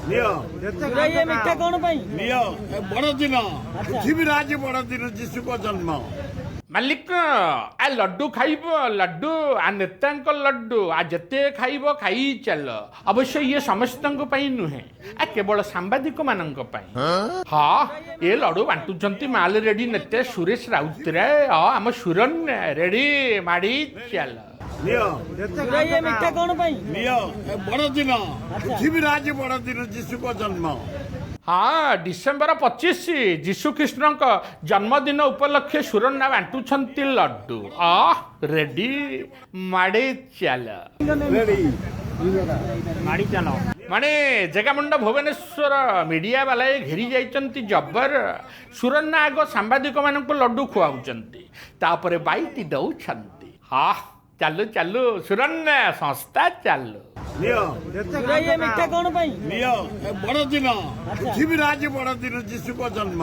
ये मिठा कौन पाई बड़दिन पृथ्वी राज बड़दिन जीशु को जन्म मालिक आ लड्डू खाइब लड्डू आ नेतांक लड्डू आ जते खाइब खाई चल अवश्य ये समस्त नुहे आ केवल सांबादिक मानक हाँ ये लड्डू बांटुंट माल रेडी नेते सुरेश राउतराय आम सुरन रेडी माड़ी चल ये मिठा कौन पाई बड़दिन पृथ्वी राज बड़दिन जीशु को जन्म हाँ डिसेम्बर 25 जीशु कृष्ण का जन्मदिन उपलक्षे सुरन्ना बांटुंट लड्डू रेडी माड़े चल माड़ी चलो माने जगामुंड भुवनेश्वर मीडिया वाला घेरी जाइचंती जबर सुरन्ना आग सांबादिक मानक लड्डू खुआउचंती तापरे बाईटी दउछंती हाँ चालू चालू सुरन्ना संस्था चालू ये मिठा कौन पाई बड़दिन पृथ्वी राज बड़दिन जीशु को जन्म